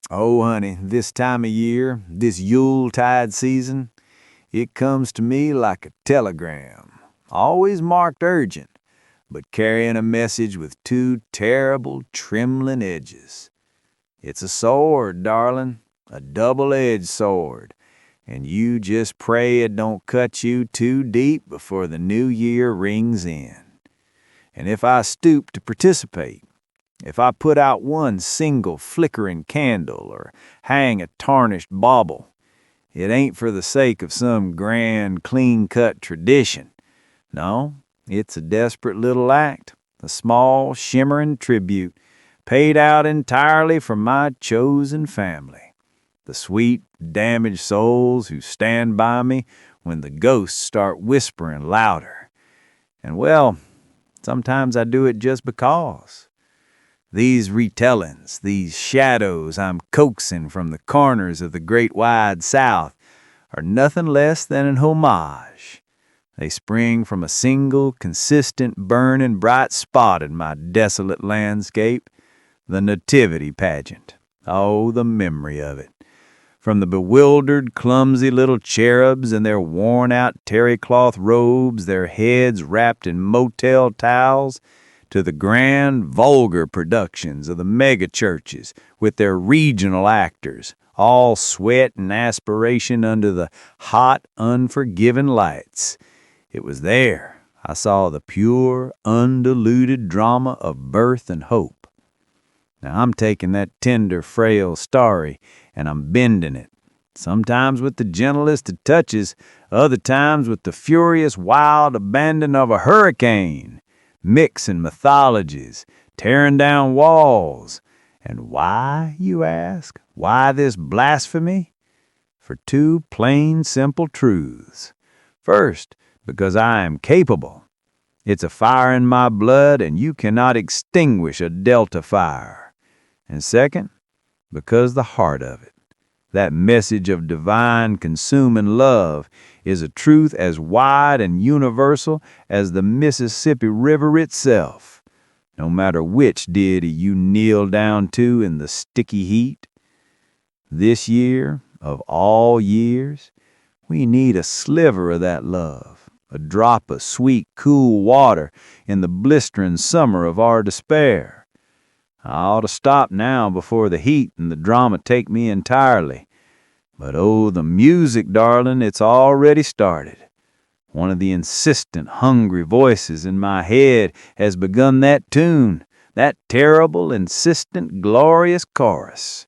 Oh, honey, this time of year, this Yuletide season, it comes to me like a telegram, always marked urgent, but carrying a message with two terrible, trembling edges. It's a sword, darling, a double-edged sword, and you just pray it don't cut you too deep before the new year rings in. And if I stoop to participate, if I put out one single flickering candle or hang a tarnished bauble, it ain't for the sake of some grand, clean-cut tradition. No, it's a desperate little act, a small, shimmering tribute, paid out entirely from my chosen family, the sweet, damaged souls who stand by me when the ghosts start whispering louder. And well, sometimes I do it just because. These retellings, these shadows I'm coaxing from the corners of the great wide South, are nothing less than an homage. They spring from a single, consistent, burning bright spot in my desolate landscape, the nativity pageant. Oh, the memory of it. From the bewildered, clumsy little cherubs in their worn-out terry-cloth robes, their heads wrapped in motel towels, to the grand, vulgar productions of the mega-churches with their regional actors, all sweat and aspiration under the hot, unforgiving lights. It was there I saw the pure, undiluted drama of birth and hope. Now I'm taking that tender, frail story and I'm bending it, sometimes with the gentlest of touches, other times with the furious, wild abandon of a hurricane, mixing mythologies, tearing down walls. And why, you ask? Why this blasphemy? For two plain, simple truths. First, because I am capable. It's a fire in my blood, and you cannot extinguish a delta fire. And second, because the heart of it, that message of divine consuming love, is a truth as wide and universal as the Mississippi River itself, no matter which deity you kneel down to in the sticky heat. This year, of all years, we need a sliver of that love, a drop of sweet, cool water in the blistering summer of our despair. I ought to stop now before the heat and the drama take me entirely. But oh, the music, darling, it's already started. One of the insistent, hungry voices in my head has begun that tune, that terrible, insistent, glorious chorus.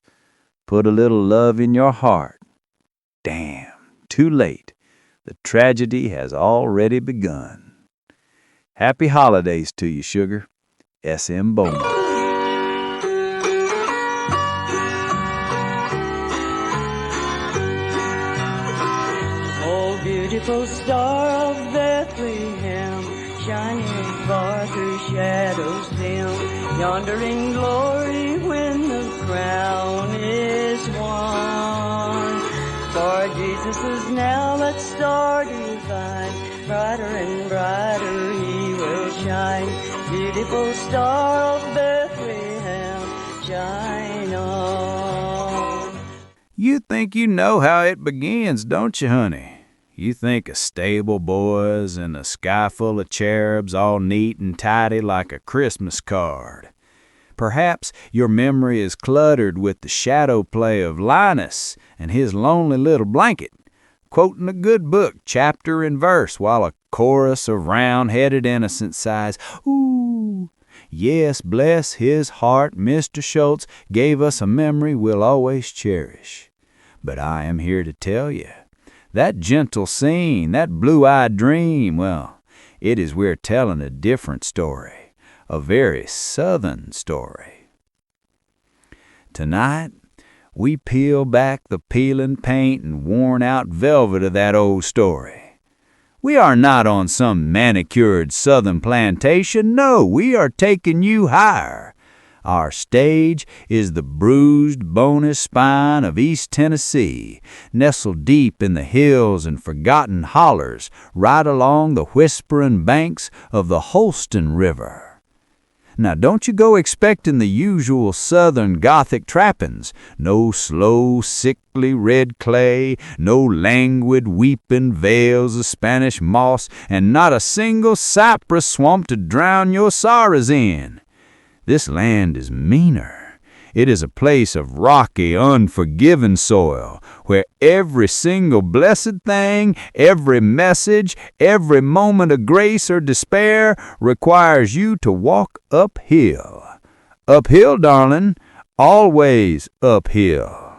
Put a little love in your heart. Damn, too late. The tragedy has already begun. Happy holidays to you, sugar. S.M. Bowman. Beautiful star of Bethlehem, shining far through shadows dim, yonder in glory when the crown is won. For Jesus is now that star divine, brighter and brighter he will shine. Beautiful star of Bethlehem, shine on. You think you know how it begins, don't you, honey? You think of stable boys and a sky full of cherubs all neat and tidy like a Christmas card. Perhaps your memory is cluttered with the shadow play of Linus and his lonely little blanket, quoting a good book chapter and verse while a chorus of round-headed innocents sighs, "Ooh." Yes, bless his heart, Mr. Schultz gave us a memory we'll always cherish. But I am here to tell you, that gentle scene, that blue-eyed dream, well, it is we're telling a different story, a very southern story. Tonight, we peel back the peeling paint and worn-out velvet of that old story. We are not on some manicured southern plantation. No, we are taking you higher. Our stage is the bruised, bony spine of East Tennessee, nestled deep in the hills and forgotten hollers right along the whispering banks of the Holston River. Now, don't you go expecting the usual southern Gothic trappings. No slow, sickly red clay, no languid, weeping veils of Spanish moss, and not a single cypress swamp to drown your sorrows in. This land is meaner. It is a place of rocky, unforgiving soil, where every single blessed thing, every message, every moment of grace or despair requires you to walk uphill. Uphill, darling, always uphill.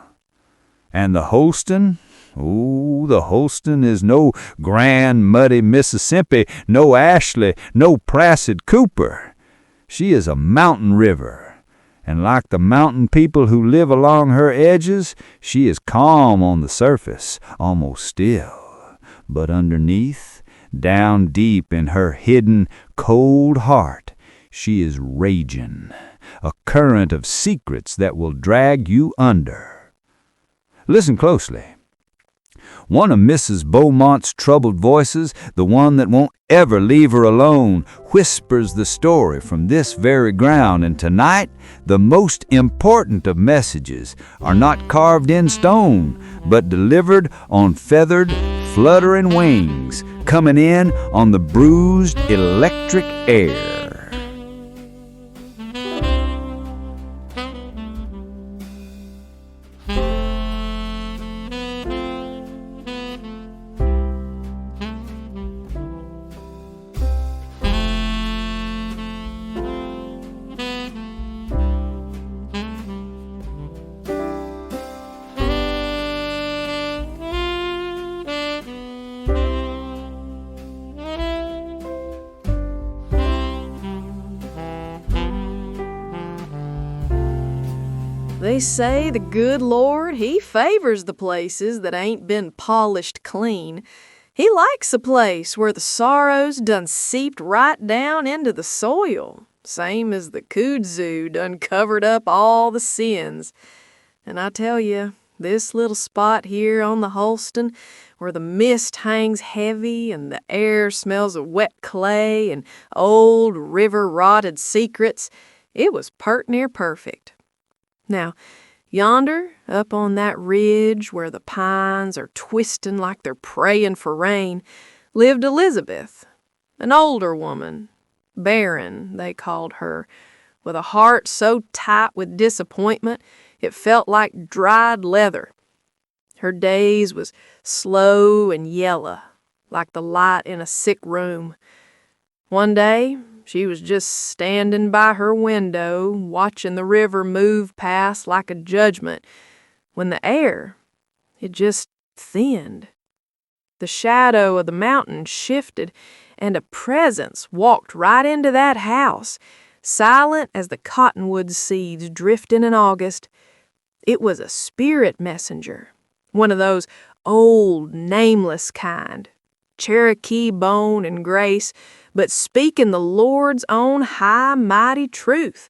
And the Holston? Oh, the Holston is no grand, muddy Mississippi, no Ashley, no placid Cooper. She is a mountain river. And like the mountain people who live along her edges, she is calm on the surface, almost still. But underneath, down deep in her hidden, cold heart, she is raging, a current of secrets that will drag you under. Listen closely. One of Mrs. Beaumont's troubled voices, the one that won't ever leave her alone, whispers the story from this very ground. And tonight, the most important of messages are not carved in stone, but delivered on feathered, fluttering wings, coming in on the bruised electric air. They say the good Lord, He favors the places that ain't been polished clean. He likes a place where the sorrows done seeped right down into the soil, same as the Kudzu done covered up all the sins. And I tell you, this little spot here on the Holston, where the mist hangs heavy and the air smells of wet clay and old river-rotted secrets, it was pert near perfect. Now, yonder, up on that ridge where the pines are twisting like they're praying for rain, lived Elizabeth, an older woman, barren, they called her, with a heart so tight with disappointment it felt like dried leather. Her days was slow and yellow, like the light in a sick room. One day, she was just standing by her window, watching the river move past like a judgment, when the air, it just thinned. The shadow of the mountain shifted, and a presence walked right into that house, silent as the cottonwood seeds drifting in August. It was a spirit messenger, one of those old, nameless kind, Cherokee bone and grace, but speaking the Lord's own high, mighty truth.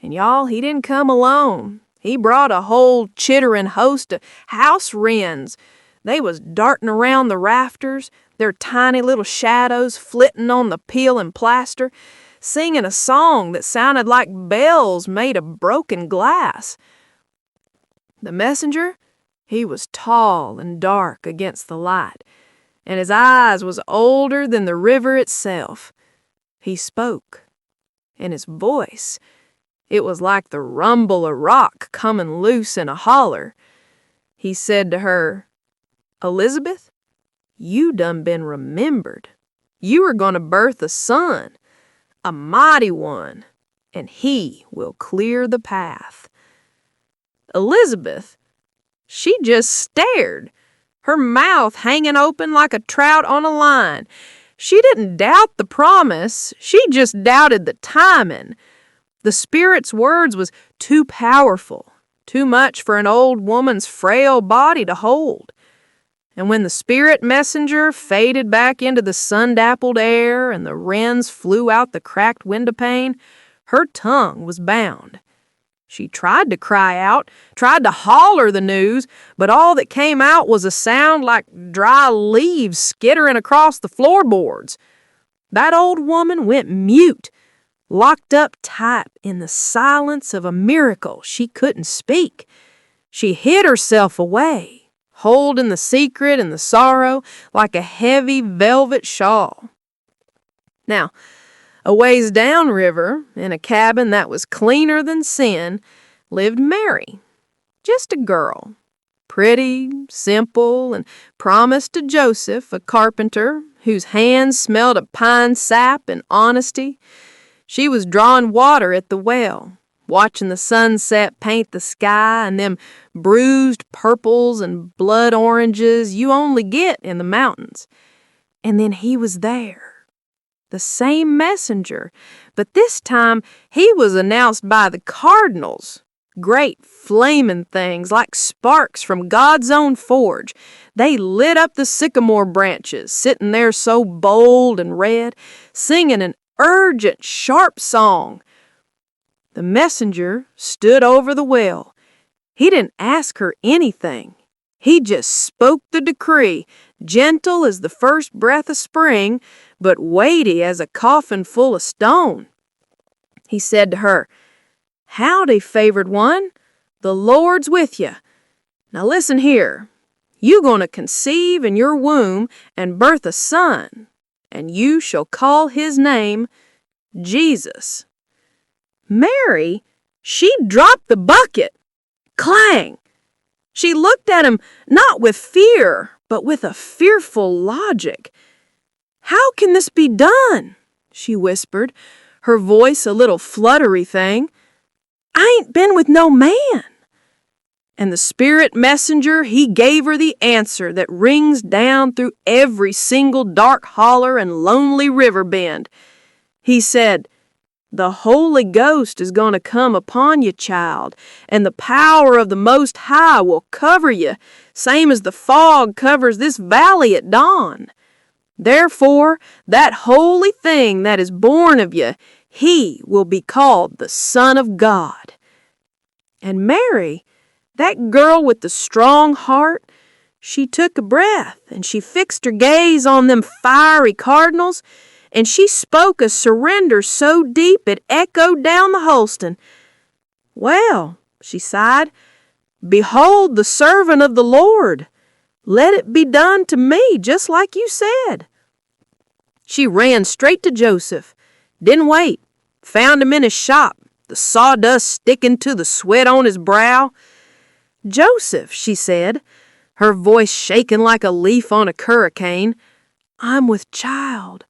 And y'all, he didn't come alone. He brought a whole chittering host of House Wrens. They was darting around the rafters, their tiny little shadows flitting on the peel and plaster, singing a song that sounded like bells made of broken glass. The messenger, he was tall and dark against the light, and his eyes was older than the river itself. He spoke, and his voice, it was like the rumble of rock coming loose in a holler. He said to her, "Elizabeth, you done been remembered. You are going to birth a son, a mighty one, and he will clear the path." Elizabeth, she just stared, her mouth hanging open like a trout on a line. She didn't doubt the promise, she just doubted the timing. The Spirit's words was too powerful, too much for an old woman's frail body to hold. And when the Spirit messenger faded back into the sun-dappled air and the wrens flew out the cracked windowpane, her tongue was bound. She tried to cry out, tried to holler the news, but all that came out was a sound like dry leaves skittering across the floorboards. That old woman went mute. locked up tight in the silence of a miracle she couldn't speak. She hid herself away, holding the secret and the sorrow like a heavy velvet shawl. Now, a ways downriver, in a cabin that was cleaner than sin, lived Mary, just a girl, pretty, simple, and promised to Joseph, a carpenter, whose hands smelled of pine sap and honesty. She was drawing water at the well, watching the sunset paint the sky and them bruised purples and blood oranges you only get in the mountains. And then he was there, the same messenger, but this time he was announced by the cardinals. Great flaming things like sparks from God's own forge. They lit up the sycamore branches, sitting there so bold and red, singing an urgent, sharp song. The messenger stood over the well. He didn't ask her anything. He just spoke the decree, gentle as the first breath of spring, but weighty as a coffin full of stone. He said to her, "Howdy, favored one. The Lord's with you. Now listen here. You gonna conceive in your womb and birth a son, and you shall call his name Jesus." Mary, she dropped the bucket. Clang! She looked at him not with fear, but with a fearful logic. "How can this be done?" she whispered, her voice a little fluttery thing. "I ain't been with no man." And the spirit messenger, he gave her the answer that rings down through every single dark holler and lonely river bend. He said, "The Holy Ghost is going to come upon you, child, and the power of the Most High will cover you, same as the fog covers this valley at dawn. Therefore, that holy thing that is born of you, he will be called the Son of God." And Mary, that girl with the strong heart, she took a breath and she fixed her gaze on them fiery cardinals, and she spoke a surrender so deep it echoed down the Holston. "Well," she sighed, "behold the servant of the Lord. Let it be done to me just like you said." She ran straight to Joseph, didn't wait, found him in his shop, the sawdust sticking to the sweat on his brow. "Joseph," she said, her voice shaking like a leaf on a hurricane, "I'm with child."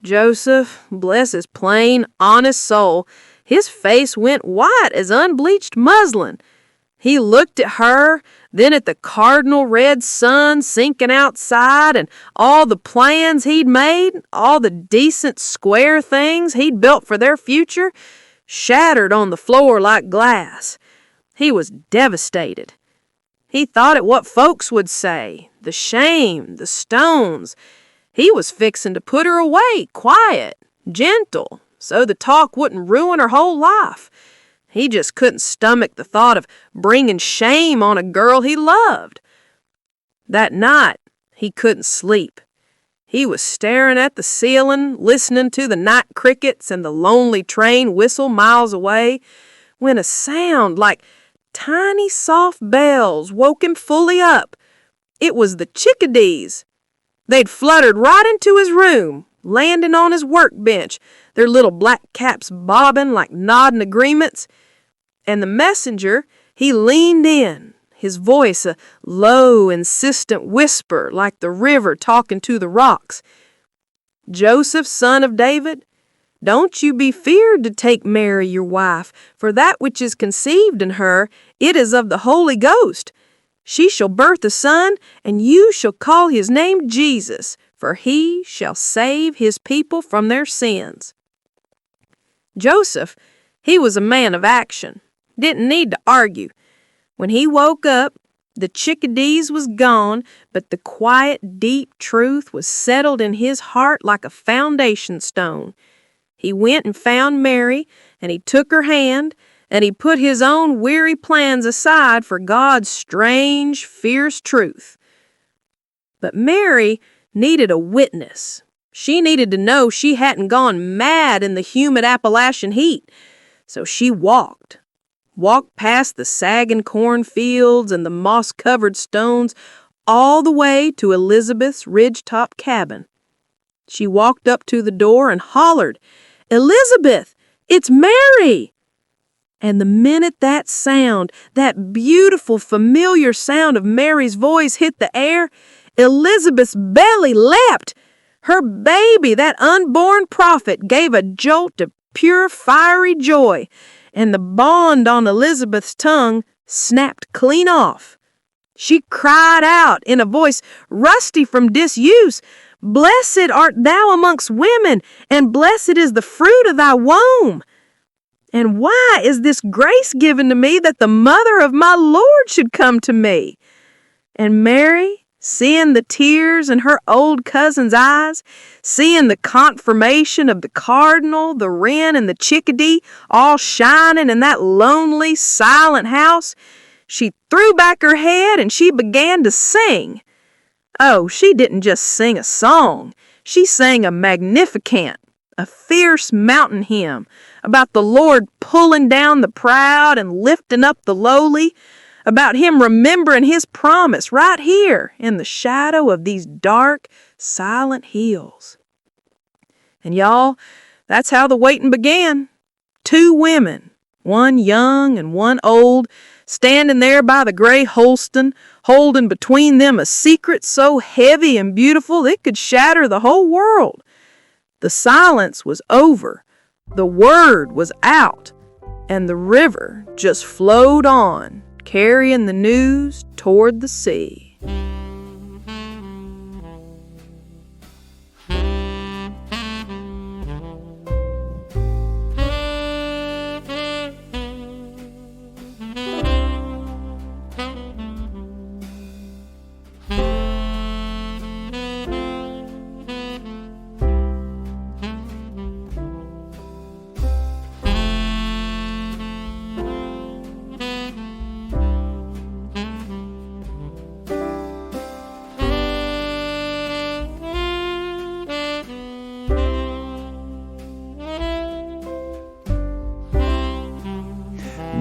Joseph, bless his plain, honest soul, his face went white as unbleached muslin. He looked at her, then at the cardinal red sun sinking outside and all the plans he'd made, all the decent square things he'd built for their future, shattered on the floor like glass. He was devastated. He thought at what folks would say, the shame, the stones. He was fixing to put her away, quiet, gentle, so the talk wouldn't ruin her whole life. He just couldn't stomach the thought of bringing shame on a girl he loved. That night, he couldn't sleep. He was staring at the ceiling, listening to the night crickets and the lonely train whistle miles away, when a sound like tiny soft bells woke him fully up. It was the chickadees. They'd fluttered right into his room, landing on his workbench, their little black caps bobbing like nodding agreements. And the messenger, he leaned in, his voice a low, insistent whisper like the river talking to the rocks. "Joseph, son of David, don't you be feared to take Mary your wife, for that which is conceived in her, it is of the Holy Ghost. She shall birth a son, and you shall call his name Jesus, for he shall save his people from their sins." Joseph, he was a man of action, didn't need to argue. When he woke up, the chickadees was gone, but the quiet, deep truth was settled in his heart like a foundation stone. He went and found Mary, and he took her hand, and he put his own weary plans aside for God's strange, fierce truth. But Mary needed a witness. She needed to know she hadn't gone mad in the humid Appalachian heat. So she walked past the sagging cornfields and the moss-covered stones all the way to Elizabeth's ridgetop cabin. She walked up to the door and hollered, "Elizabeth, it's Mary!" And the minute that sound, that beautiful, familiar sound of Mary's voice hit the air, Elizabeth's belly leapt. Her baby, that unborn prophet, gave a jolt of pure, fiery joy, and the bond on Elizabeth's tongue snapped clean off. She cried out in a voice rusty from disuse, "Blessed art thou amongst women, and blessed is the fruit of thy womb. And why is this grace given to me that the mother of my Lord should come to me?" And Mary, seeing the tears in her old cousin's eyes, seeing the confirmation of the cardinal, the wren, and the chickadee all shining in that lonely, silent house, she threw back her head and she began to sing. Oh, she didn't just sing a song. She sang a Magnificat, a fierce mountain hymn about the Lord pulling down the proud and lifting up the lowly, about Him remembering His promise right here in the shadow of these dark, silent hills. And y'all, that's how the waiting began. 2 women, one young and one old, standing there by the gray Holston, holding between them a secret so heavy and beautiful it could shatter the whole world. The silence was over, the word was out, and the river just flowed on, carrying the news toward the sea.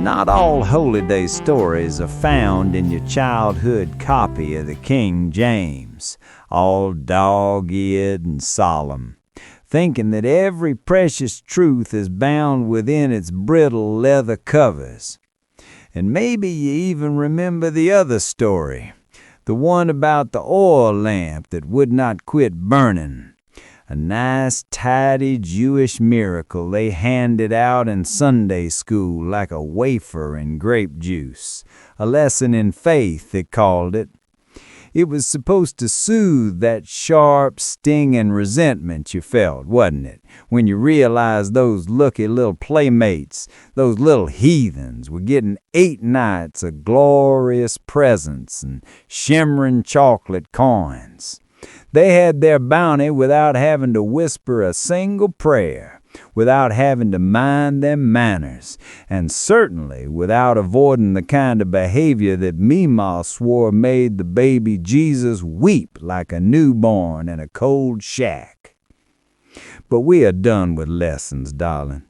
Not all Holy Day stories are found in your childhood copy of the King James, all dog-eared and solemn, thinking that every precious truth is bound within its brittle leather covers. And maybe you even remember the other story, the one about the oil lamp that would not quit burning. A nice, tidy Jewish miracle they handed out in Sunday school like a wafer in grape juice. A lesson in faith, they called it. It was supposed to soothe that sharp, stinging resentment you felt, wasn't it, when you realized those lucky little playmates, those little heathens, were getting 8 nights of glorious presents and shimmering chocolate coins. They had their bounty without having to whisper a single prayer, without having to mind their manners, and certainly without avoiding the kind of behavior that Meemaw swore made the baby Jesus weep like a newborn in a cold shack. But we are done with lessons, darling.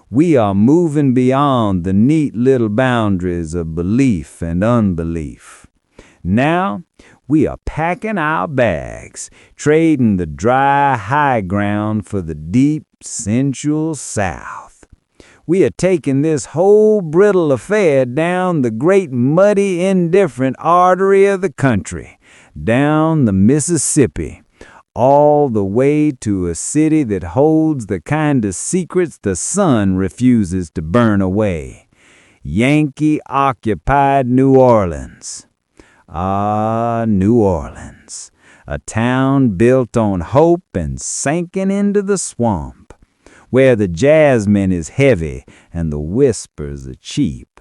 We are moving beyond the neat little boundaries of belief and unbelief. Now, we are packing our bags, trading the dry high ground for the deep, sensual South. We are taking this whole brittle affair down the great muddy, indifferent artery of the country, down the Mississippi, all the way to a city that holds the kind of secrets the sun refuses to burn away. Yankee-occupied New Orleans. Ah, New Orleans, a town built on hope and sinking into the swamp, where the jasmine is heavy and the whispers are cheap.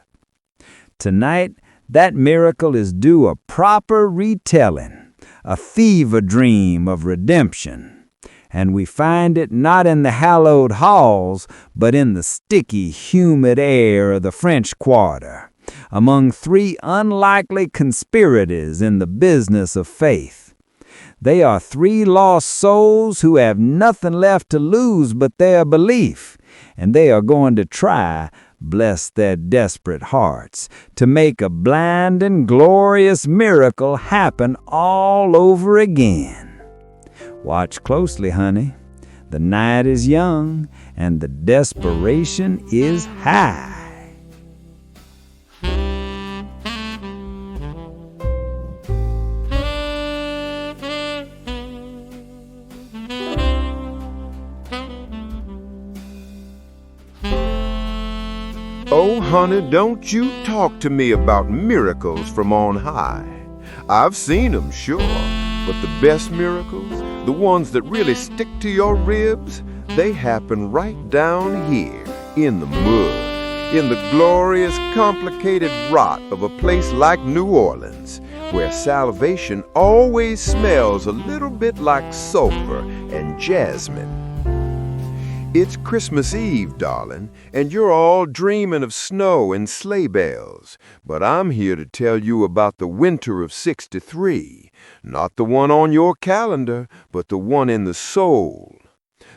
Tonight, that miracle is due a proper retelling, a fever dream of redemption, and we find it not in the hallowed halls, but in the sticky, humid air of the French Quarter, among 3 unlikely conspirators in the business of faith. They are 3 lost souls who have nothing left to lose but their belief, and they are going to try, bless their desperate hearts, to make a blind and glorious miracle happen all over again. Watch closely, honey. The night is young, and the desperation is high. Oh, honey, don't you talk to me about miracles from on high. I've seen them, sure, but the best miracles, the ones that really stick to your ribs, they happen right down here, in the mud, in the glorious, complicated rot of a place like New Orleans, where salvation always smells a little bit like sulfur and jasmine. It's Christmas Eve, darling, and you're all dreaming of snow and sleigh bells. But I'm here to tell you about the winter of '63. Not the one on your calendar, but the one in the soul.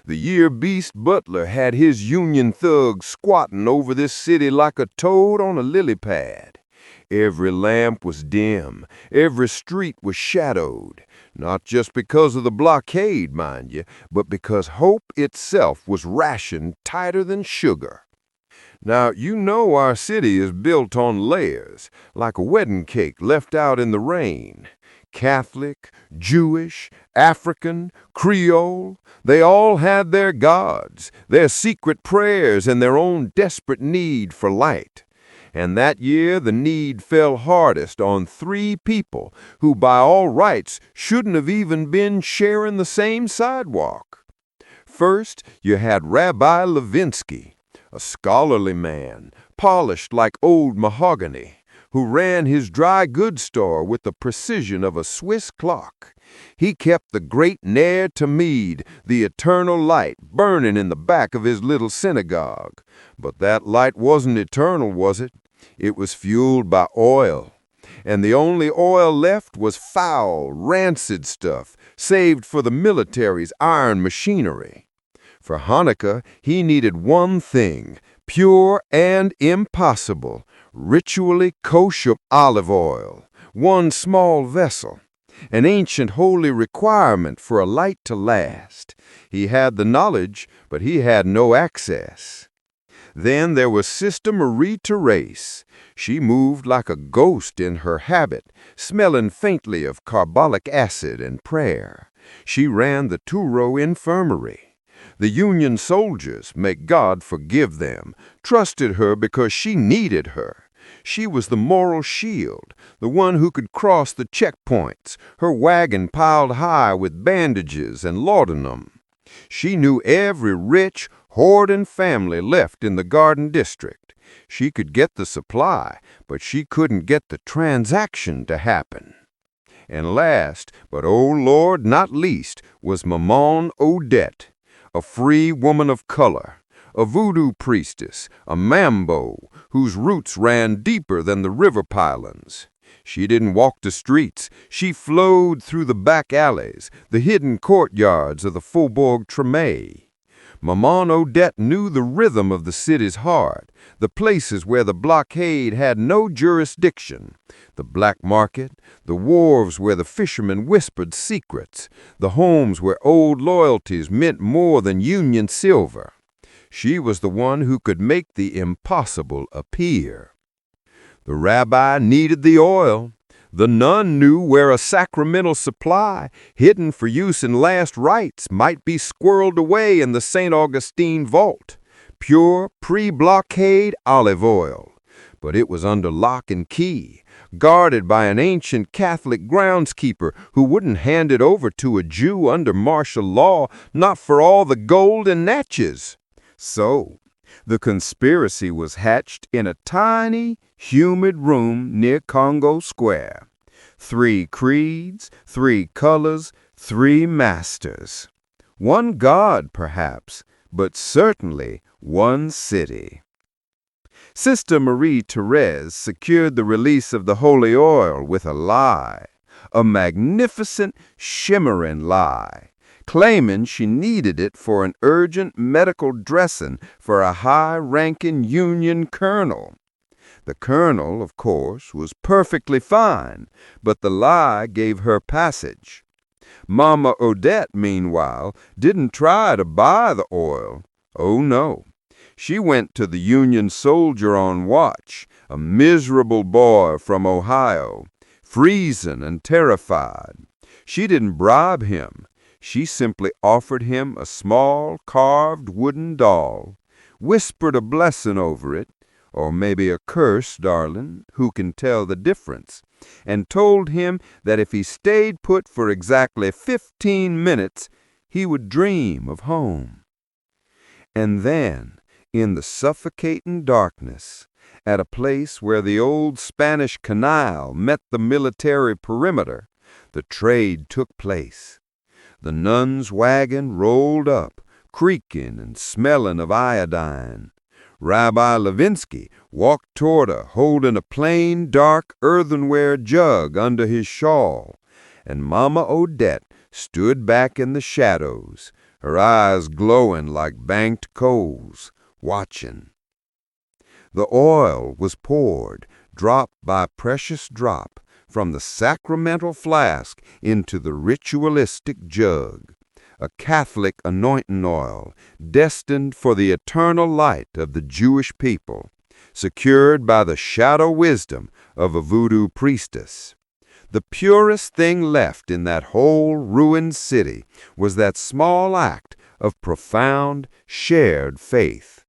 The year Beast Butler had his Union thugs squatting over this city like a toad on a lily pad. Every lamp was dim, every street was shadowed, not just because of the blockade, mind you, but because hope itself was rationed tighter than sugar. Now, you know our city is built on layers, like a wedding cake left out in the rain. Catholic, Jewish, African, Creole, they all had their gods, their secret prayers, and their own desperate need for light. And that year the need fell hardest on 3 people who by all rights shouldn't have even been sharing the same sidewalk. First, you had Rabbi Levinsky, a scholarly man, polished like old mahogany, who ran his dry goods store with the precision of a Swiss clock. He kept the great Ner Tamid, the eternal light, burning in the back of his little synagogue. But that light wasn't eternal, was it? It was fueled by oil, and the only oil left was foul, rancid stuff, saved for the military's iron machinery. For Hanukkah, he needed one thing, pure and impossible, ritually kosher olive oil, one small vessel, an ancient holy requirement for a light to last. He had the knowledge, but he had no access. Then there was Sister Marie Therese. She moved like a ghost in her habit, smelling faintly of carbolic acid and prayer. She ran the Touro infirmary. The Union soldiers, may God forgive them, trusted her because she needed her. She was the moral shield, the one who could cross the checkpoints, her wagon piled high with bandages and laudanum. She knew every rich, hoarding family left in the Garden District. She could get the supply, but she couldn't get the transaction to happen. And last, but oh Lord, not least, was Maman Odette, a free woman of color, a voodoo priestess, a mambo, whose roots ran deeper than the river pylons. She didn't walk the streets. She flowed through the back alleys, the hidden courtyards of the Faubourg Treme. Maman Odette knew the rhythm of the city's heart, the places where the blockade had no jurisdiction, the black market, the wharves where the fishermen whispered secrets, the homes where old loyalties meant more than Union silver. She was the one who could make the impossible appear. The rabbi needed the oil. The nun knew where a sacramental supply, hidden for use in last rites, might be squirreled away in the St. Augustine vault. Pure, pre-blockade olive oil. But it was under lock and key, guarded by an ancient Catholic groundskeeper who wouldn't hand it over to a Jew under martial law, not for all the gold and natchez. So, the conspiracy was hatched in a tiny, humid room near Congo Square. 3 creeds, 3 colors, 3 masters. One God, perhaps, but certainly one city. Sister Marie Therese secured the release of the holy oil with a lie. a magnificent, shimmering lie, claiming she needed it for an urgent medical dressing for a high-ranking Union colonel. The colonel, of course, was perfectly fine, but the lie gave her passage. Mama Odette, meanwhile, didn't try to buy the oil. Oh, no. She went to the Union soldier on watch, a miserable boy from Ohio, freezing and terrified. She didn't bribe him. She simply offered him a small carved wooden doll, whispered a blessing over it, or maybe a curse, darling, who can tell the difference, and told him that if he stayed put for exactly 15 minutes, he would dream of home. And then, in the suffocating darkness, at a place where the old Spanish canal met the military perimeter, the trade took place. The nun's wagon rolled up, creaking and smelling of iodine. Rabbi Levinsky walked toward her, holding a plain, dark earthenware jug under his shawl, and Mama Odette stood back in the shadows, her eyes glowing like banked coals, watching. The oil was poured, drop by precious drop, from the sacramental flask into the ritualistic jug, a Catholic anointing oil destined for the eternal light of the Jewish people, secured by the shadow wisdom of a voodoo priestess. The purest thing left in that whole ruined city was that small act of profound, shared faith.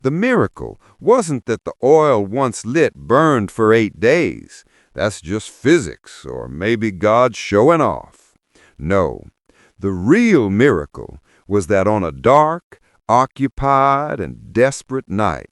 The miracle wasn't that the oil once lit burned for 8 days. That's just physics, or maybe God showing off. No, the real miracle was that on a dark, occupied, and desperate night,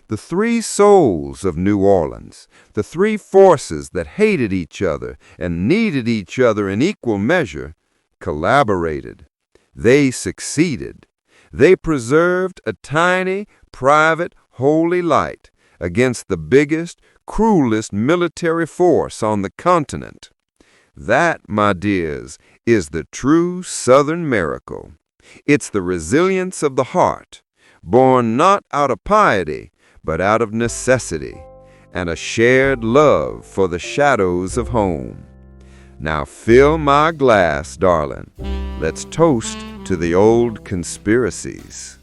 the three souls of New Orleans, the three forces that hated each other and needed each other in equal measure, collaborated. They succeeded. They preserved a tiny, private, holy light against the biggest, cruelest military force on the continent. That, my dears, is the true Southern miracle. It's the resilience of the heart, born not out of piety, but out of necessity, and a shared love for the shadows of home. Now fill my glass, darling. Let's toast to the old conspiracies.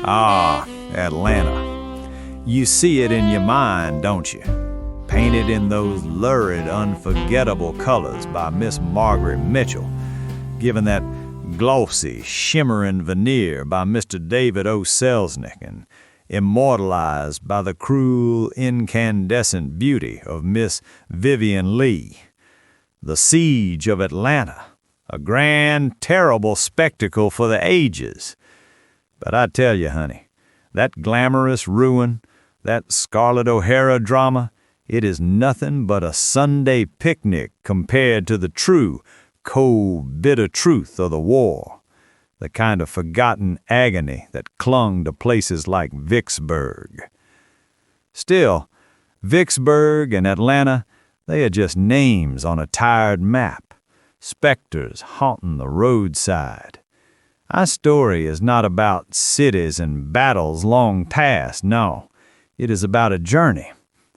Ah, Atlanta. You see it in your mind, don't you? Painted in those lurid, unforgettable colors by Miss Margaret Mitchell, given that glossy, shimmering veneer by Mr. David O. Selznick, and immortalized by the cruel, incandescent beauty of Miss Vivian Lee. The Siege of Atlanta, a grand, terrible spectacle for the ages. But I tell you, honey, that glamorous ruin, that Scarlett O'Hara drama, it is nothing but a Sunday picnic compared to the true, cold, bitter truth of the war, the kind of forgotten agony that clung to places like Vicksburg. Still, Vicksburg and Atlanta, they are just names on a tired map, specters haunting the roadside. Our story is not about cities and battles long past, no. It is about a journey,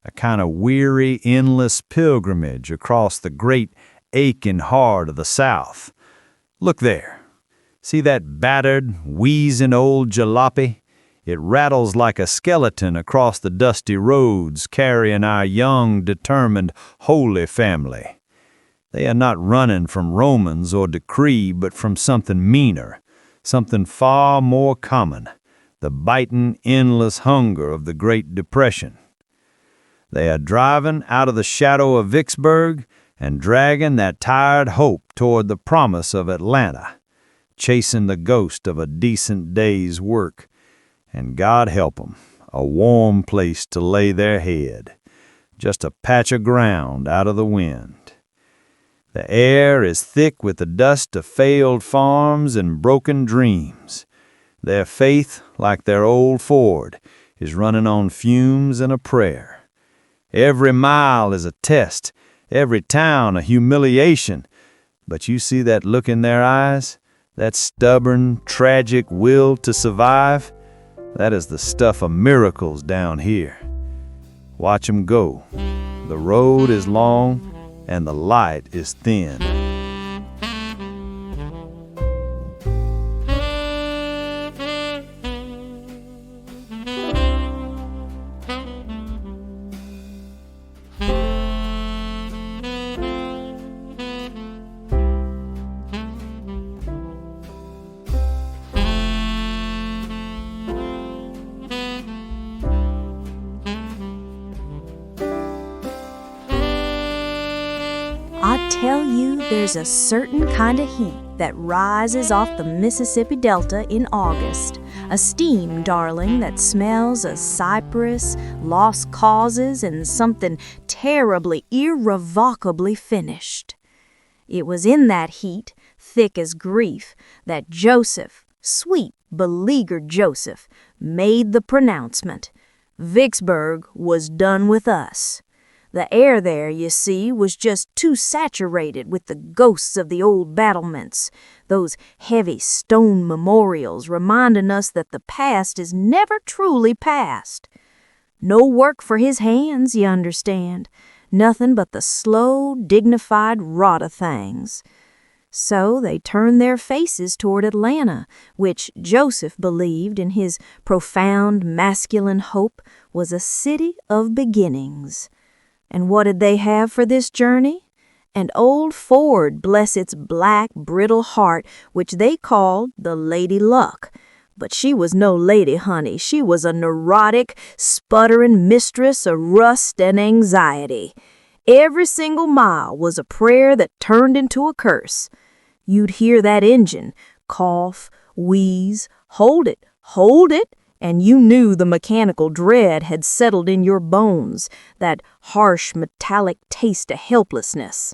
a kind of weary, endless pilgrimage across the great, aching heart of the South. Look there. See that battered, wheezing old jalopy? It rattles like a skeleton across the dusty roads, carrying our young, determined, holy family. They are not running from Romans or decree, but from something meaner, something far more common, the biting, endless hunger of the Great Depression. They are driving out of the shadow of Vicksburg, and dragging that tired hope toward the promise of Atlanta, chasing the ghost of a decent day's work, and God help 'em, a warm place to lay their head, just a patch of ground out of the wind. The air is thick with the dust of failed farms and broken dreams. Their faith, like their old Ford, is running on fumes and a prayer. Every mile is a test, every town a humiliation. But you see that look in their eyes, that stubborn, tragic will to survive? That is the stuff of miracles down here. Watch 'em go. The road is long and the light is thin. I tell you, there's a certain kind of heat that rises off the Mississippi Delta in August. A steam, darling, that smells of cypress, lost causes, and something terribly, irrevocably finished. It was in that heat, thick as grief, that Joseph, sweet, beleaguered Joseph, made the pronouncement. Vicksburg was done with us. The air there, you see, was just too saturated with the ghosts of the old battlements, those heavy stone memorials reminding us that the past is never truly past. No work for his hands, you understand, nothing but the slow, dignified rot of things. So they turned their faces toward Atlanta, which Joseph believed in his profound masculine hope was a city of beginnings. And what did they have for this journey? An old Ford, bless its black, brittle heart, which they called the Lady Luck. But she was no lady, honey. She was a neurotic, sputtering mistress of rust and anxiety. Every single mile was a prayer that turned into a curse. You'd hear that engine cough, wheeze, hold it, and you knew the mechanical dread had settled in your bones, that harsh metallic taste of helplessness.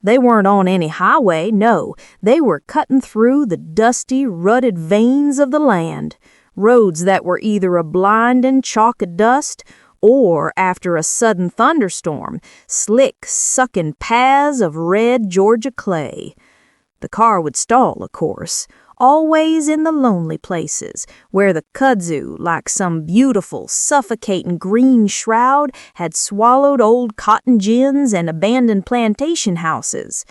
They weren't on any highway, no, they were cutting through the dusty, rutted veins of the land, roads that were either a blinding chalk of dust or, after a sudden thunderstorm, slick, sucking paths of red Georgia clay. The car would stall, of course, always in the lonely places, where the kudzu, like some beautiful, suffocating green shroud, had swallowed old cotton gins and abandoned plantation houses.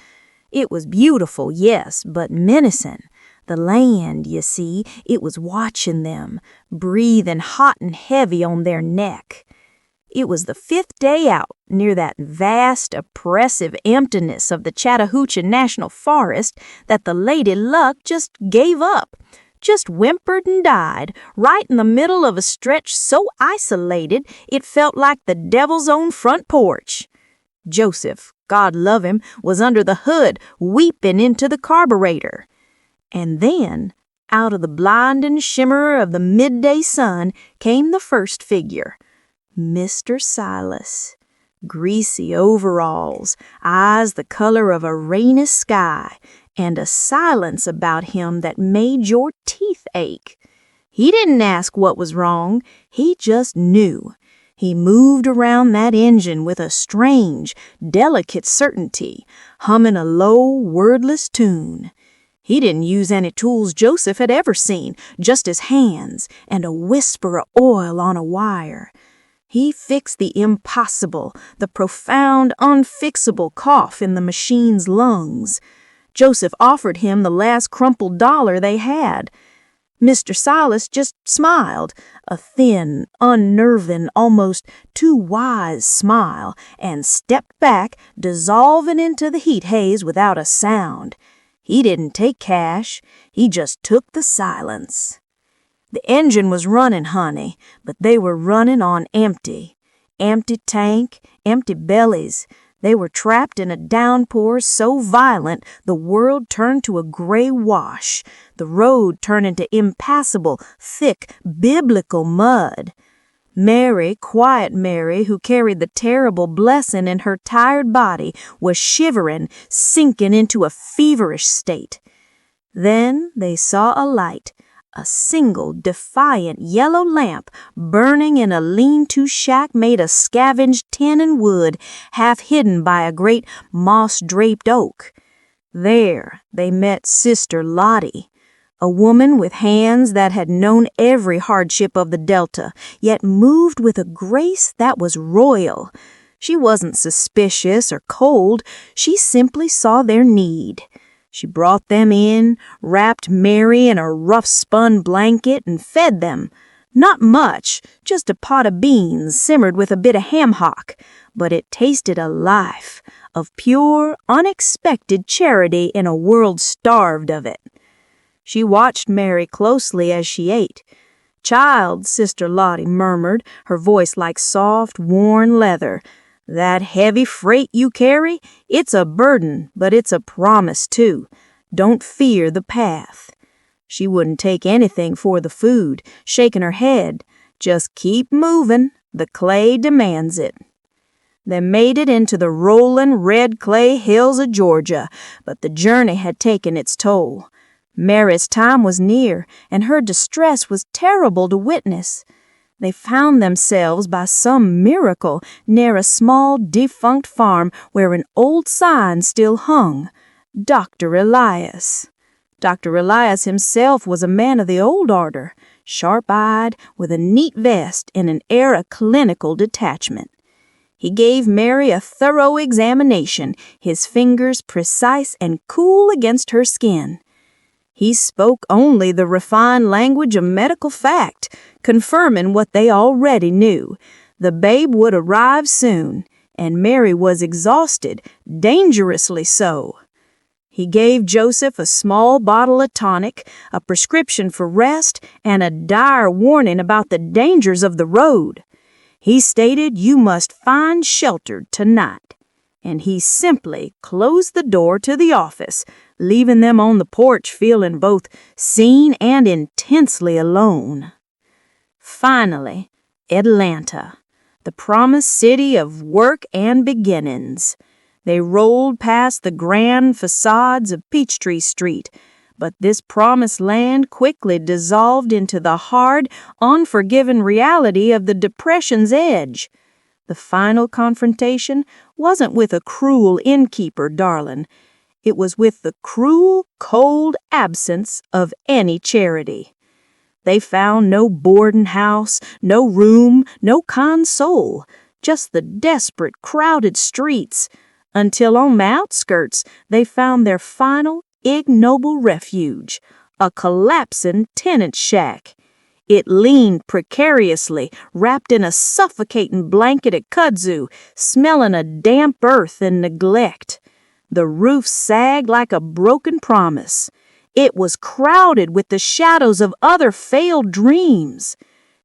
It was beautiful, yes, but menacing. The land, you see, it was watching them, breathing hot and heavy on their neck. It was the 5th day out, near that vast, oppressive emptiness of the Chattahoochee National Forest, that the Lady Luck just gave up, just whimpered and died, right in the middle of a stretch so isolated it felt like the devil's own front porch. Joseph, God love him, was under the hood, weeping into the carburetor. And then, out of the blinding shimmer of the midday sun, came the first figure. Mr. Silas, greasy overalls, eyes the color of a rainy sky, and a silence about him that made your teeth ache. He didn't ask what was wrong, he just knew. He moved around that engine with a strange, delicate certainty, humming a low, wordless tune. He didn't use any tools Joseph had ever seen, just his hands and a whisper of oil on a wire. He fixed the impossible, the profound, unfixable cough in the machine's lungs. Joseph offered him the last crumpled dollar they had. Mr. Silas just smiled, a thin, unnerving, almost too wise smile, and stepped back, dissolving into the heat haze without a sound. He didn't take cash, he just took the silence. The engine was running, honey, but they were running on empty. Empty tank, empty bellies. They were trapped in a downpour so violent the world turned to a gray wash. The road turned into impassable, thick, biblical mud. Mary, quiet Mary, who carried the terrible blessing in her tired body, was shivering, sinking into a feverish state. Then they saw a light, a single, defiant yellow lamp burning in a lean-to shack made of scavenged tin and wood, half hidden by a great moss-draped oak. There they met Sister Lottie, a woman with hands that had known every hardship of the Delta, yet moved with a grace that was royal. She wasn't suspicious or cold. She simply saw their need. She brought them in, wrapped Mary in a rough-spun blanket, and fed them. Not much, just a pot of beans simmered with a bit of ham hock, but it tasted of life, of pure, unexpected charity in a world starved of it. She watched Mary closely as she ate. "Child," Sister Lottie murmured, her voice like soft, worn leather, "that heavy freight you carry, it's a burden, but it's a promise, too. Don't fear the path." She wouldn't take anything for the food, shaking her head. "Just keep moving. The clay demands it." They made it into the rolling red clay hills of Georgia, but the journey had taken its toll. Mary's time was near, and her distress was terrible to witness. They found themselves by some miracle near a small defunct farm where an old sign still hung, Dr. Elias. Dr. Elias himself was a man of the old order, sharp-eyed, with a neat vest and an air of clinical detachment. He gave Mary a thorough examination, his fingers precise and cool against her skin. He spoke only the refined language of medical fact, confirming what they already knew. The babe would arrive soon, and Mary was exhausted, dangerously so. He gave Joseph a small bottle of tonic, a prescription for rest, and a dire warning about the dangers of the road. He stated you must find shelter tonight, and he simply closed the door to the office, leaving them on the porch feeling both seen and intensely alone. Finally, Atlanta, the promised city of work and beginnings. They rolled past the grand facades of Peachtree Street, but this promised land quickly dissolved into the hard, unforgiving reality of the Depression's edge. The final confrontation wasn't with a cruel innkeeper, darling. It was with the cruel, cold absence of any charity. They found no boarding house, no room, no kind soul, just the desperate, crowded streets, until on the outskirts they found their final, ignoble refuge, a collapsing tenant shack. It leaned precariously, wrapped in a suffocating blanket of kudzu, smelling of damp earth and neglect. The roof sagged like a broken promise. It was crowded with the shadows of other failed dreams.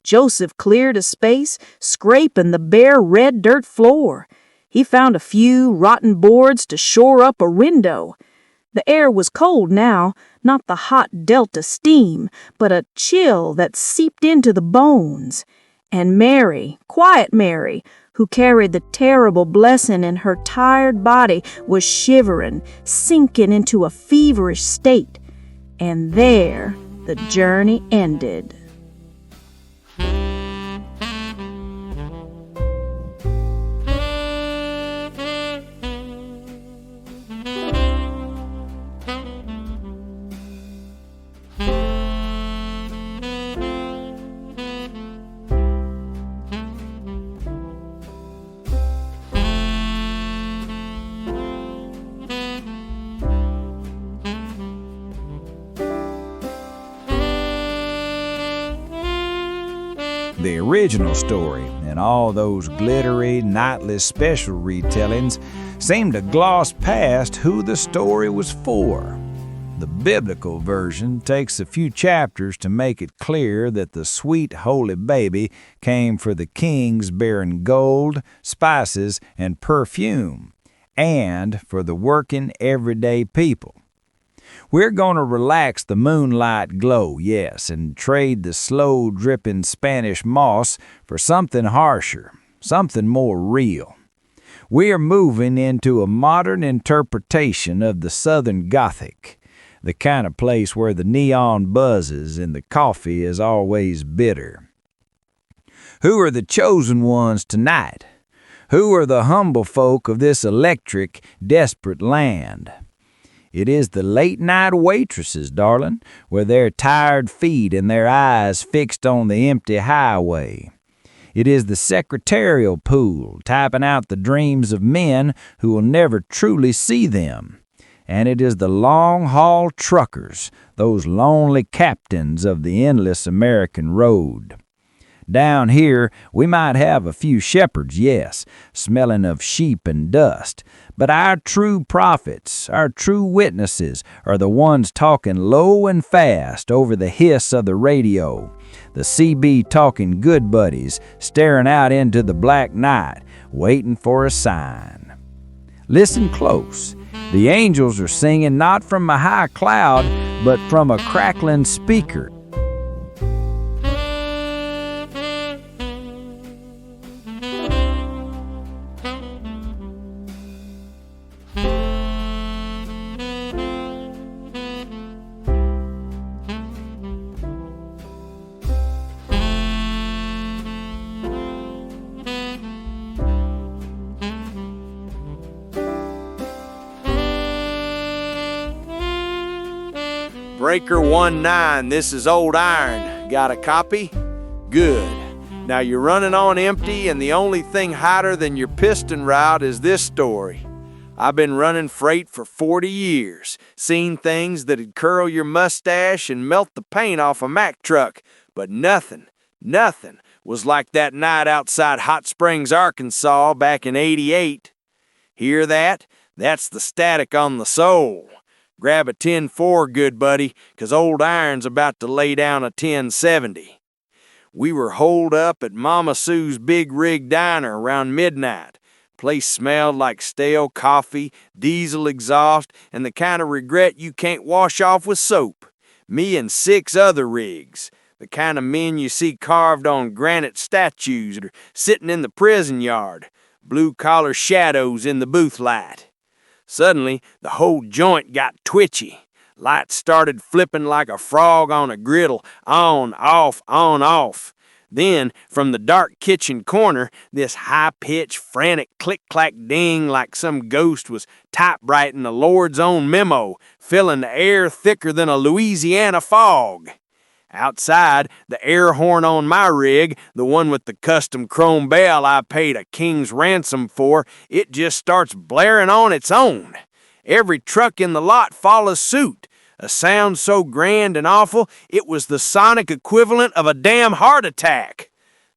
Joseph cleared a space, scraping the bare red dirt floor. He found a few rotten boards to shore up a window. The air was cold now, not the hot Delta steam, but a chill that seeped into the bones. And Mary, quiet Mary, who carried the terrible blessing in her tired body, was shivering, sinking into a feverish state. And there the journey ended. The original story and all those glittery, nightly special retellings seem to gloss past who the story was for. The biblical version takes a few chapters to make it clear that the sweet holy baby came for the kings bearing gold, spices, and perfume, and for the working everyday people. We're going to relax the moonlight glow, yes, and trade the slow dripping Spanish moss for something harsher, something more real. We are moving into a modern interpretation of the Southern Gothic, the kind of place where the neon buzzes and the coffee is always bitter. Who are the chosen ones tonight? Who are the humble folk of this electric, desperate land? It is the late-night waitresses, darling, with their tired feet and their eyes fixed on the empty highway. It is the secretarial pool, typing out the dreams of men who will never truly see them. And it is the long-haul truckers, those lonely captains of the endless American road. Down here, we might have a few shepherds, yes, smelling of sheep and dust, but our true prophets, our true witnesses, are the ones talking low and fast over the hiss of the radio, the CB talking good buddies staring out into the black night, waiting for a sign. Listen close. The angels are singing not from a high cloud, but from a crackling speaker. Breaker 19, this is Old Iron. Got a copy? Good. Now you're running on empty, and the only thing hotter than your piston rod is this story. I've been running freight for 40 years, seen things that'd curl your mustache and melt the paint off a Mack truck, but nothing was like that night outside Hot Springs, Arkansas back in '88. Hear that? That's the static on the soul. Grab a 10-4, good buddy, 'cause Old Iron's about to lay down a 10-70. We were holed up at Mama Sue's Big Rig Diner around midnight. Place smelled like stale coffee, diesel exhaust, and the kind of regret you can't wash off with soap. Me and 6 other rigs, the kind of men you see carved on granite statues or sitting in the prison yard, blue-collar shadows in the booth light. Suddenly, the whole joint got twitchy. Lights started flipping like a frog on a griddle, on, off, on, off. Then, from the dark kitchen corner, this high-pitched, frantic click-clack ding like some ghost was typewriting the Lord's own memo, filling the air thicker than a Louisiana fog. Outside, the air horn on my rig, the one with the custom chrome bell I paid a king's ransom for, it just starts blaring on its own. Every truck in the lot follows suit. A sound so grand and awful, it was the sonic equivalent of a damn heart attack.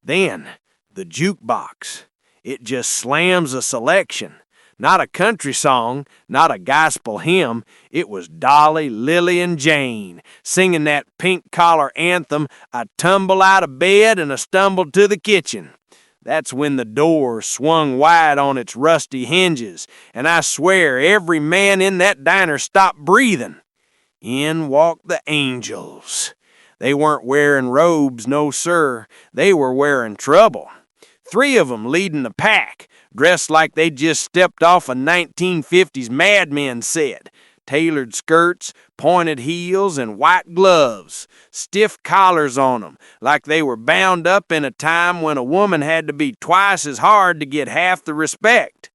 Then, the jukebox. It just slams a selection. Not a country song, not a gospel hymn. It was Dolly, Lily, and Jane singing that pink collar anthem, I tumble out of bed and I stumbled to the kitchen. That's when the door swung wide on its rusty hinges, and I swear every man in that diner stopped breathing. In walked the angels. They weren't wearing robes, no sir. They were wearing trouble. 3 of them leading the pack, dressed like they just stepped off a 1950s Mad Men set. Tailored skirts, pointed heels, and white gloves. Stiff collars on them, like they were bound up in a time when a woman had to be twice as hard to get half the respect.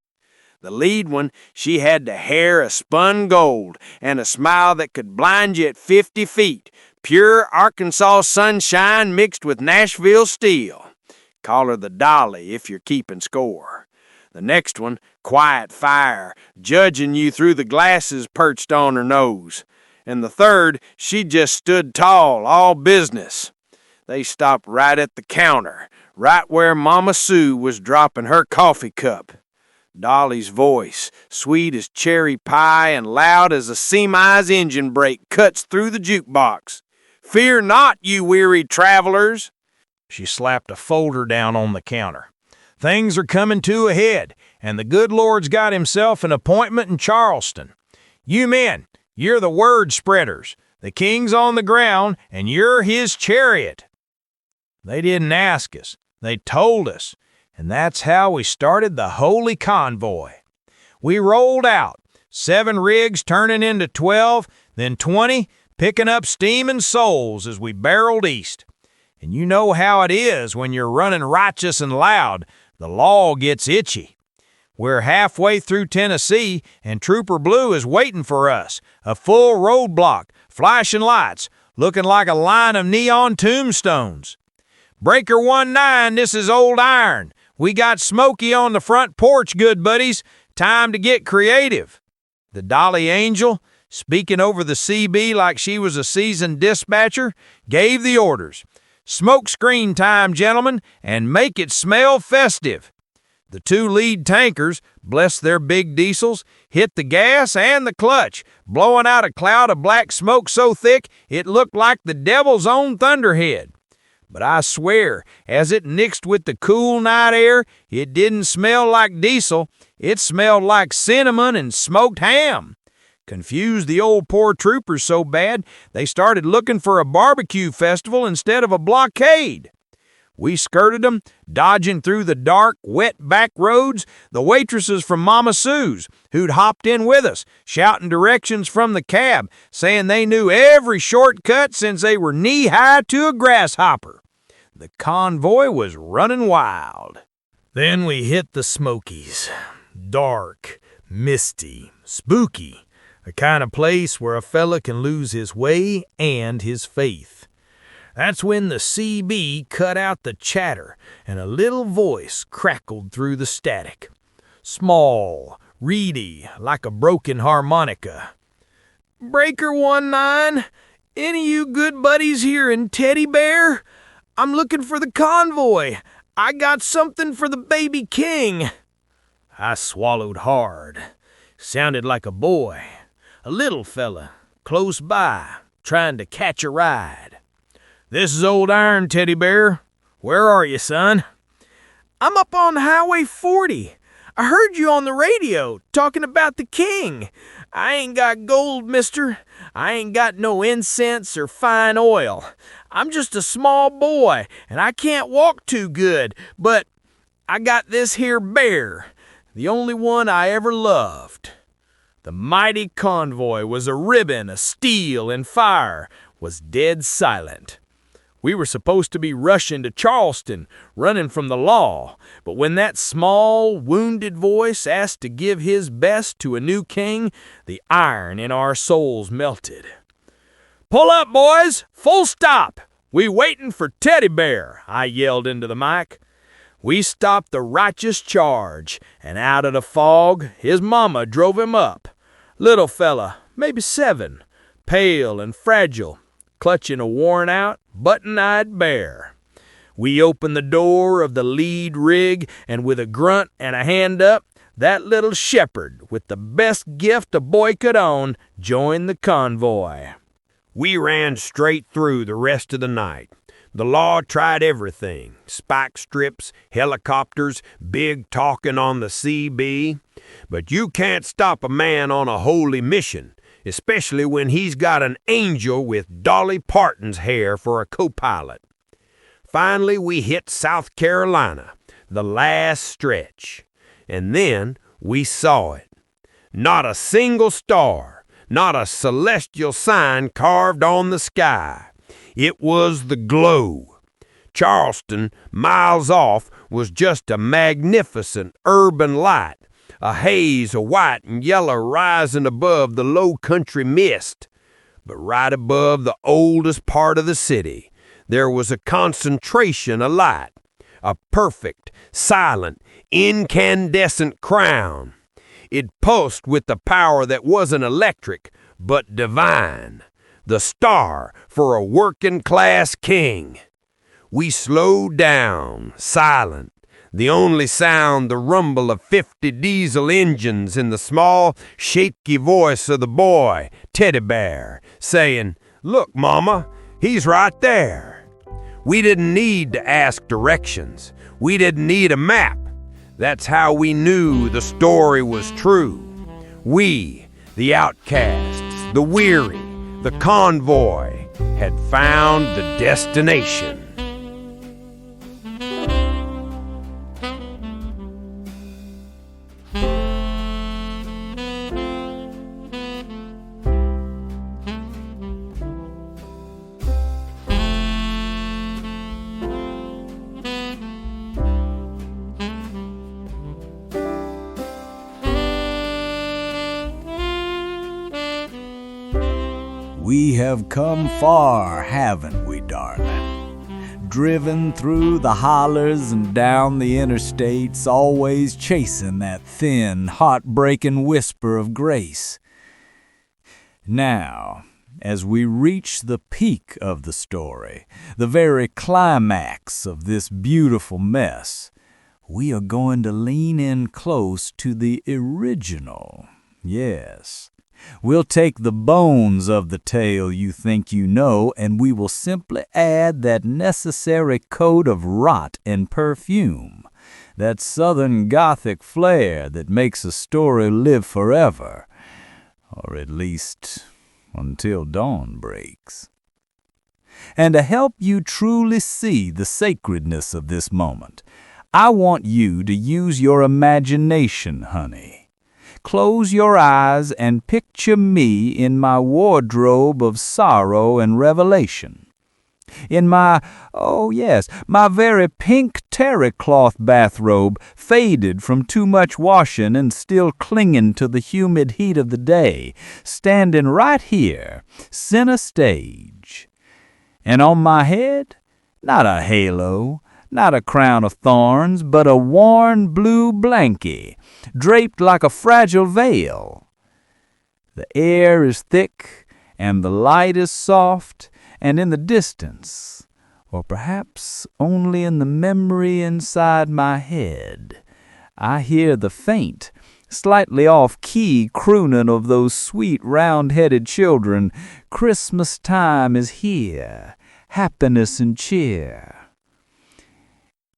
The lead one, she had the hair of spun gold and a smile that could blind you at 50 feet. Pure Arkansas sunshine mixed with Nashville steel. Call her the Dolly if you're keeping score. The next one, quiet fire, judging you through the glasses perched on her nose. And the third, she just stood tall, all business. They stopped right at the counter, right where Mama Sue was dropping her coffee cup. Dolly's voice, sweet as cherry pie and loud as a semi's engine brake, cuts through the jukebox. Fear not, you weary travelers. She slapped a folder down on the counter. Things are coming to a head, and the good Lord's got himself an appointment in Charleston. You men, you're the word spreaders. The king's on the ground, and you're his chariot." They didn't ask us. They told us. And that's how we started the Holy Convoy. We rolled out, 7 rigs turning into 12, then 20, picking up steam and souls as we barreled east. And you know how it is when you're running righteous and loud. The law gets itchy. We're halfway through Tennessee, and Trooper Blue is waiting for us, a full roadblock, flashing lights, looking like a line of neon tombstones. "Breaker 19, this is Old Iron. We got Smokey on the front porch, good buddies. Time to get creative." The Dolly Angel, speaking over the CB like she was a seasoned dispatcher, gave the orders. "Smoke screen time, gentlemen, and make it smell festive." The 2 lead tankers, bless their big diesels, hit the gas and the clutch, blowing out a cloud of black smoke so thick it looked like the devil's own thunderhead. But I swear, as it mixed with the cool night air, it didn't smell like diesel. It smelled like cinnamon and smoked ham. Confused the old poor troopers so bad, they started looking for a barbecue festival instead of a blockade. We skirted them, dodging through the dark, wet back roads, the waitresses from Mama Sue's, who'd hopped in with us, shouting directions from the cab, saying they knew every shortcut since they were knee-high to a grasshopper. The convoy was running wild. Then we hit the Smokies. Dark, misty, spooky, a kind of place where a fella can lose his way and his faith. That's when the CB cut out the chatter and a little voice crackled through the static. Small, reedy, like a broken harmonica. "Breaker 19, any you good buddies here in Teddy Bear? I'm looking for the convoy. I got something for the baby king." I swallowed hard. Sounded like a boy, a little fella, close by, trying to catch a ride. "This is Old Iron, Teddy Bear. Where are you, son?" "I'm up on Highway 40. I heard you on the radio talking about the king. I ain't got gold, mister. I ain't got no incense or fine oil. I'm just a small boy, and I can't walk too good, but I got this here bear, the only one I ever loved." The mighty convoy was a ribbon of steel and fire, was dead silent. We were supposed to be rushing to Charleston, running from the law, but when that small, wounded voice asked to give his best to a new king, the iron in our souls melted. "Pull up, boys! Full stop! We waiting for Teddy Bear!" I yelled into the mic. We stopped the righteous charge, and out of the fog, his mama drove him up. Little fella, maybe 7, pale and fragile, clutching a worn-out, button-eyed bear. We opened the door of the lead rig, and with a grunt and a hand up, that little shepherd, with the best gift a boy could own, joined the convoy. We ran straight through the rest of the night. The law tried everything: spike strips, helicopters, big talking on the CB. But you can't stop a man on a holy mission, especially when he's got an angel with Dolly Parton's hair for a co-pilot. Finally, we hit South Carolina, the last stretch. And then we saw it. Not a single star, not a celestial sign carved on the sky. It was the glow. Charleston, miles off, was just a magnificent urban light, a haze of white and yellow rising above the low country mist. But right above the oldest part of the city, there was a concentration of light, a perfect, silent, incandescent crown. It pulsed with the power that wasn't electric, but divine. The star for a working-class king. We slowed down, silent, the only sound the rumble of 50 diesel engines and the small, shaky voice of the boy, Teddy Bear, saying, "Look, Mama, he's right there." We didn't need to ask directions. We didn't need a map. That's how we knew the story was true. We, the outcasts, the weary, the convoy, had found the destination. We have come far, haven't we, darling? Driven through the hollers and down the interstates, always chasing that thin, heartbreaking whisper of grace. Now, as we reach the peak of the story, the very climax of this beautiful mess, we are going to lean in close to the original. Yes. We'll take the bones of the tale you think you know, and we will simply add that necessary coat of rot and perfume, that southern Gothic flair that makes a story live forever, or at least until dawn breaks. And to help you truly see the sacredness of this moment, I want you to use your imagination, honey. Close your eyes and picture me in my wardrobe of sorrow and revelation. In my very pink terry cloth bathrobe, faded from too much washing and still clinging to the humid heat of the day, standing right here, center stage. And on my head, not a halo, not a crown of thorns, but a worn blue blankie, draped like a fragile veil. The air is thick, and the light is soft, and in the distance, or perhaps only in the memory inside my head, I hear the faint, slightly off-key crooning of those sweet round-headed children. Christmas time is here, happiness and cheer.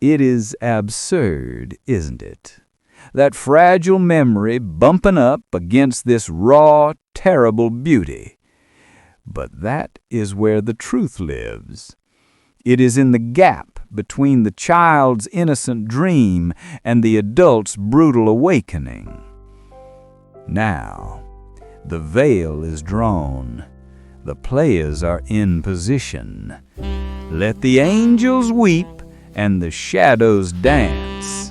It is absurd, isn't it? That fragile memory bumping up against this raw, terrible beauty. But that is where the truth lives. It is in the gap between the child's innocent dream and the adult's brutal awakening. Now, the veil is drawn. The players are in position. Let the angels weep and the shadows dance.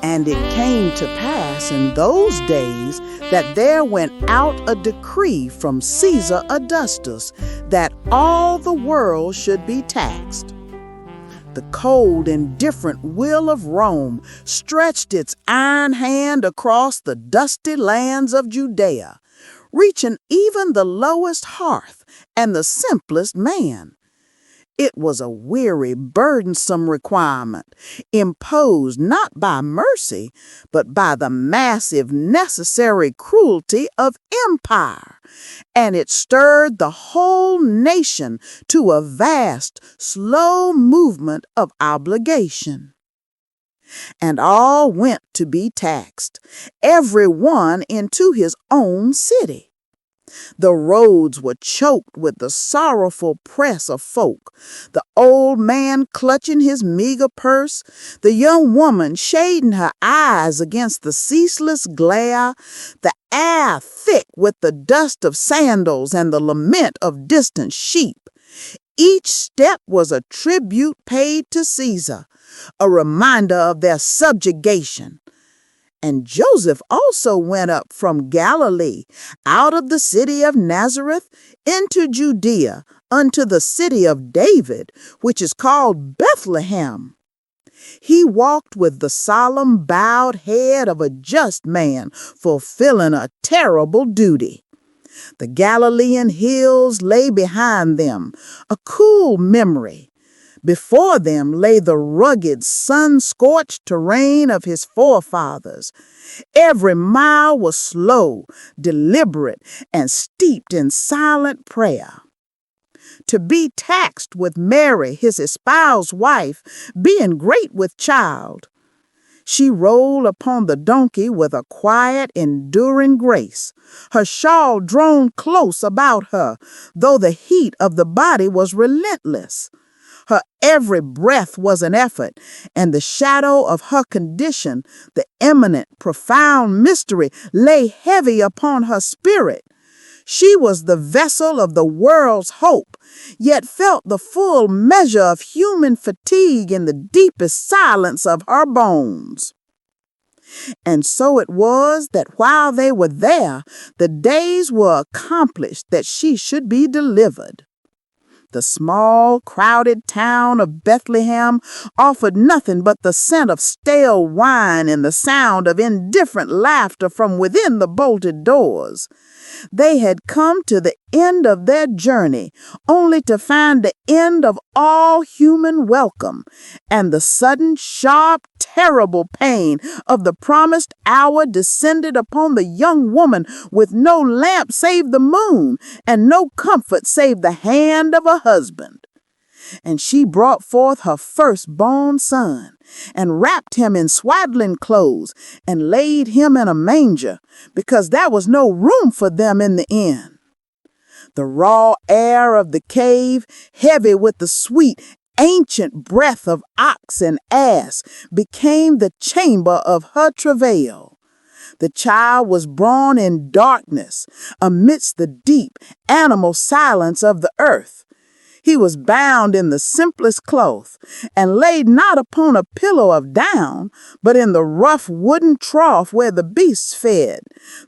And it came to pass in those days that there went out a decree from Caesar Augustus that all the world should be taxed. The cold, indifferent will of Rome stretched its iron hand across the dusty lands of Judea, reaching even the lowest hearth and the simplest man. It was a weary, burdensome requirement, imposed not by mercy, but by the massive, necessary cruelty of empire, and it stirred the whole nation to a vast, slow movement of obligation. And all went to be taxed, every one into his own city. The roads were choked with the sorrowful press of folk, the old man clutching his meager purse, the young woman shading her eyes against the ceaseless glare, the air thick with the dust of sandals and the lament of distant sheep. Each step was a tribute paid to Caesar, a reminder of their subjugation. And Joseph also went up from Galilee, out of the city of Nazareth, into Judea, unto the city of David, which is called Bethlehem. He walked with the solemn, bowed head of a just man, fulfilling a terrible duty. The Galilean hills lay behind them, a cool memory. Before them lay the rugged, sun-scorched terrain of his forefathers. Every mile was slow, deliberate, and steeped in silent prayer. To be taxed with Mary, his espoused wife, being great with child. She rolled upon the donkey with a quiet, enduring grace, her shawl drawn close about her, though the heat of the body was relentless. Her every breath was an effort, and the shadow of her condition, the imminent, profound mystery, lay heavy upon her spirit. She was the vessel of the world's hope, yet felt the full measure of human fatigue in the deepest silence of her bones. And so it was that while they were there, the days were accomplished that she should be delivered. The small, crowded town of Bethlehem offered nothing but the scent of stale wine and the sound of indifferent laughter from within the bolted doors. They had come to the end of their journey, only to find the end of all human welcome, and the sudden, sharp, terrible pain of the promised hour descended upon the young woman with no lamp save the moon, and no comfort save the hand of a husband. And she brought forth her firstborn son, and wrapped him in swaddling clothes, and laid him in a manger, because there was no room for them in the inn. The raw air of the cave, heavy with the sweet, ancient breath of ox and ass, became the chamber of her travail. The child was born in darkness, amidst the deep, animal silence of the earth. He was bound in the simplest cloth, and laid not upon a pillow of down, but in the rough wooden trough where the beasts fed,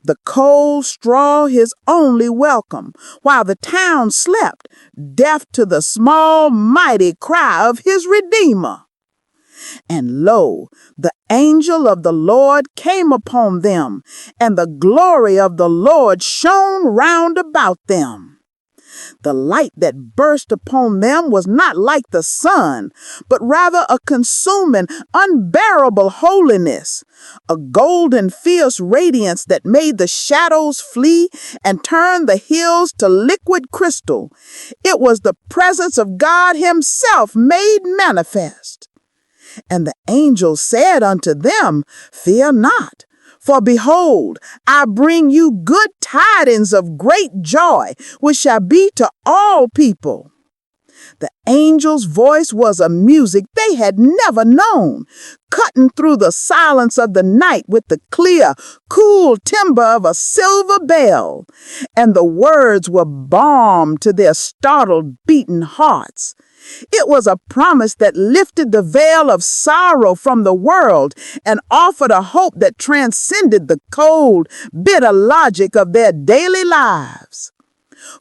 the cold straw his only welcome, while the town slept, deaf to the small, mighty cry of his Redeemer. And lo, the angel of the Lord came upon them, and the glory of the Lord shone round about them. The light that burst upon them was not like the sun, but rather a consuming, unbearable holiness, a golden, fierce radiance that made the shadows flee and turned the hills to liquid crystal. It was the presence of God Himself made manifest. And the angel said unto them, Fear not. For behold, I bring you good tidings of great joy, which shall be to all people. The angel's voice was a music they had never known, cutting through the silence of the night with the clear, cool timbre of a silver bell. And the words were balm to their startled, beaten hearts. It was a promise that lifted the veil of sorrow from the world and offered a hope that transcended the cold, bitter logic of their daily lives.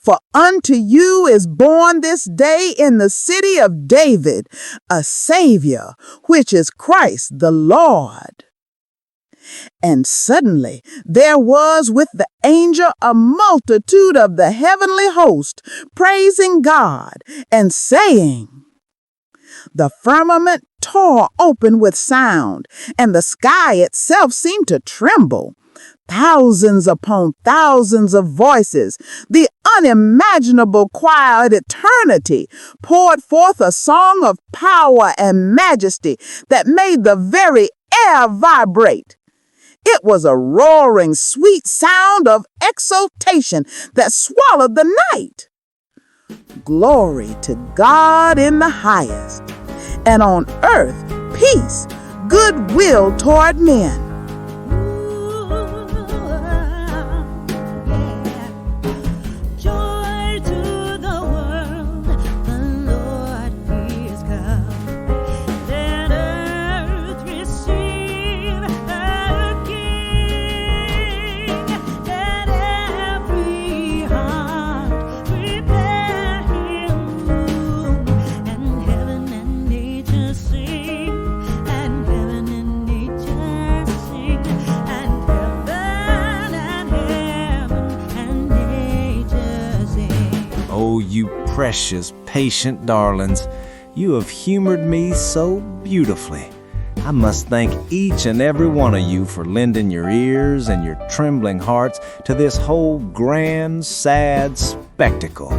For unto you is born this day in the city of David a Savior, which is Christ the Lord. And suddenly there was with the angel a multitude of the heavenly host, praising God and saying, The firmament tore open with sound, and the sky itself seemed to tremble. Thousands upon thousands of voices, the unimaginable choir of eternity, poured forth a song of power and majesty that made the very air vibrate. It was a roaring, sweet sound of exultation that swallowed the night. Glory to God in the highest, and on earth peace, goodwill toward men. precious, patient darlings. You have humored me so beautifully. I must thank each and every one of you for lending your ears and your trembling hearts to this whole grand, sad spectacle.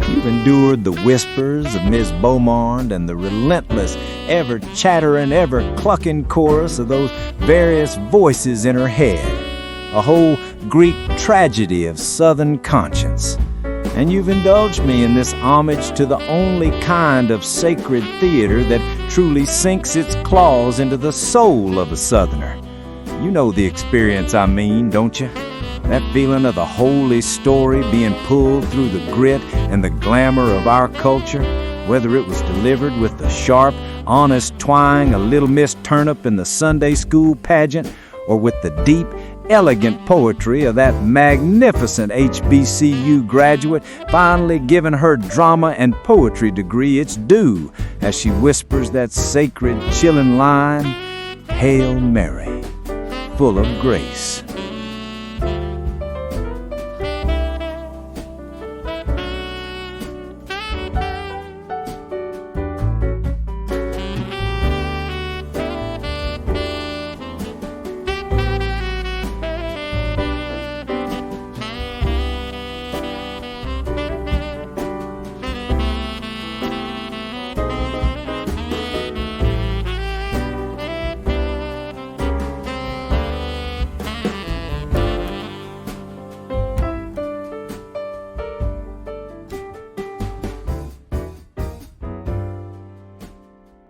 You've endured the whispers of Miss Beaumont and the relentless, ever-chattering, ever-clucking chorus of those various voices in her head, a whole Greek tragedy of Southern conscience. And you've indulged me in this homage to the only kind of sacred theater that truly sinks its claws into the soul of a Southerner. You know the experience I mean, don't you? That feeling of the holy story being pulled through the grit and the glamour of our culture, whether it was delivered with the sharp, honest twang of Little Miss Turnip in the Sunday school pageant, or with the deep, elegant poetry of that magnificent HBCU graduate finally giving her drama and poetry degree its due as she whispers that sacred, chilling line, Hail Mary, full of grace.